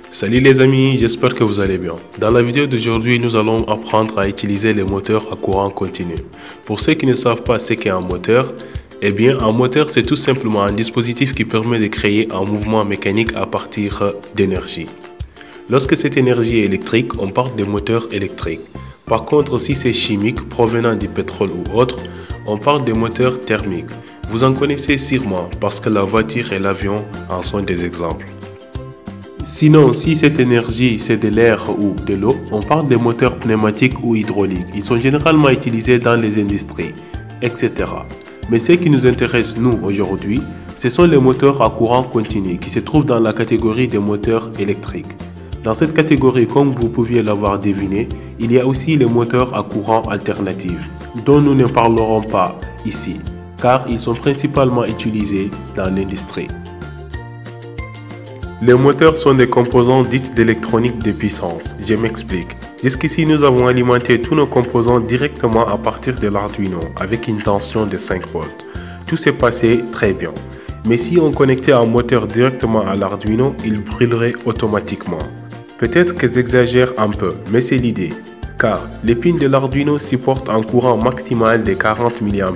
Salut les amis, j'espère que vous allez bien. Dans la vidéo d'aujourd'hui, nous allons apprendre à utiliser les moteurs à courant continu. Pour ceux qui ne savent pas ce qu'est un moteur, eh bien un moteur c'est tout simplement un dispositif qui permet de créer un mouvement mécanique à partir d'énergie. Lorsque cette énergie est électrique, on parle de moteurs électriques. Par contre, si c'est chimique provenant du pétrole ou autre, on parle de moteurs thermiques. Vous en connaissez sûrement parce que la voiture et l'avion en sont des exemples. Sinon, si cette énergie c'est de l'air ou de l'eau, on parle de moteurs pneumatiques ou hydrauliques. Ils sont généralement utilisés dans les industries, etc. Mais ce qui nous intéresse nous aujourd'hui, ce sont les moteurs à courant continu qui se trouvent dans la catégorie des moteurs électriques. Dans cette catégorie, comme vous pouviez l'avoir deviné, il y a aussi les moteurs à courant alternatif, dont nous ne parlerons pas ici, car ils sont principalement utilisés dans l'industrie. Les moteurs sont des composants dits d'électronique de puissance. Je m'explique. Jusqu'ici, nous avons alimenté tous nos composants directement à partir de l'Arduino avec une tension de 5 volts. Tout s'est passé très bien. Mais si on connectait un moteur directement à l'Arduino, il brûlerait automatiquement. Peut-être que j'exagère un peu, mais c'est l'idée. Car les pins de l'Arduino supportent un courant maximal de 40 mA,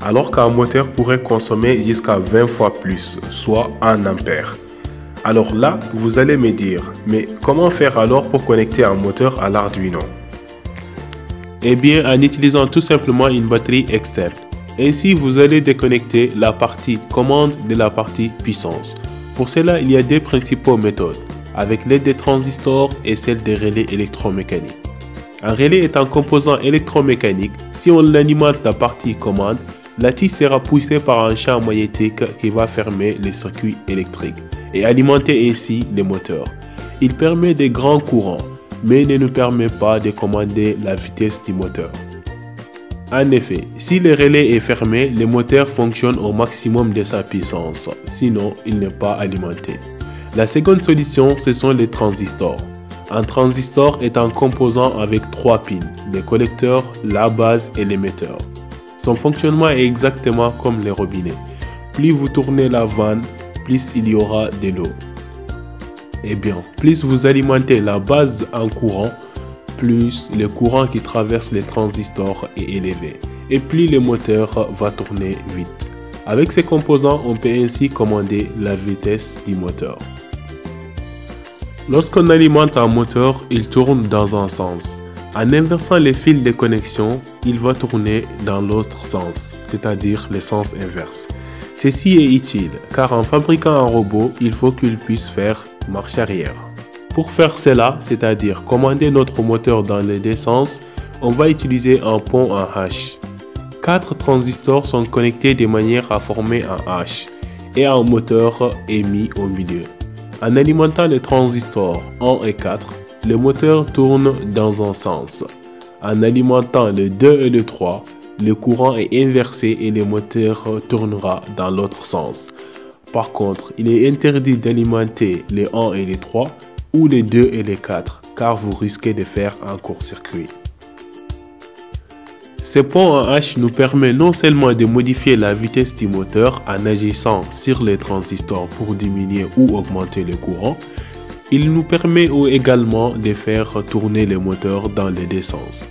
alors qu'un moteur pourrait consommer jusqu'à 20 fois plus, soit 1 A. Alors là, vous allez me dire, mais comment faire alors pour connecter un moteur à l'Arduino? Eh bien, en utilisant tout simplement une batterie externe. Ainsi, vous allez déconnecter la partie commande de la partie puissance. Pour cela, il y a deux principaux méthodes, avec l'aide des transistors et celle des relais électromécaniques. Un relais est un composant électromécanique. Si on alimente la partie commande, la tige sera poussée par un champ magnétique qui va fermer les circuits électriques et alimenter ainsi les moteurs. Il permet des grands courants, mais ne nous permet pas de commander la vitesse du moteur. En effet, si le relais est fermé, le moteur fonctionne au maximum de sa puissance, sinon il n'est pas alimenté. La seconde solution, ce sont les transistors. Un transistor est un composant avec 3 pins, les collecteurs, la base et l'émetteur. Son fonctionnement est exactement comme les robinets. Plus vous tournez la vanne, plus il y aura de l'eau. Et bien, plus vous alimentez la base en courant, plus le courant qui traverse les transistors est élevé et plus le moteur va tourner vite. Avec ces composants, on peut ainsi commander la vitesse du moteur. Lorsqu'on alimente un moteur, il tourne dans un sens. En inversant les fils de connexion, il va tourner dans l'autre sens, c'est-à-dire le sens inverse. Ceci est utile car en fabriquant un robot, il faut qu'il puisse faire marche arrière. Pour faire cela, c'est-à-dire commander notre moteur dans les deux sens, on va utiliser un pont en H. 4 transistors sont connectés de manière à former un H et un moteur est mis au milieu. En alimentant les transistors 1 et 4, le moteur tourne dans un sens. En alimentant le 2 et le 3, le courant est inversé et le moteur tournera dans l'autre sens. Par contre, il est interdit d'alimenter les 1 et les 3 ou les 2 et les 4 car vous risquez de faire un court-circuit. Ce pont en H nous permet non seulement de modifier la vitesse du moteur en agissant sur les transistors pour diminuer ou augmenter le courant, il nous permet également de faire tourner le moteur dans les deux sens.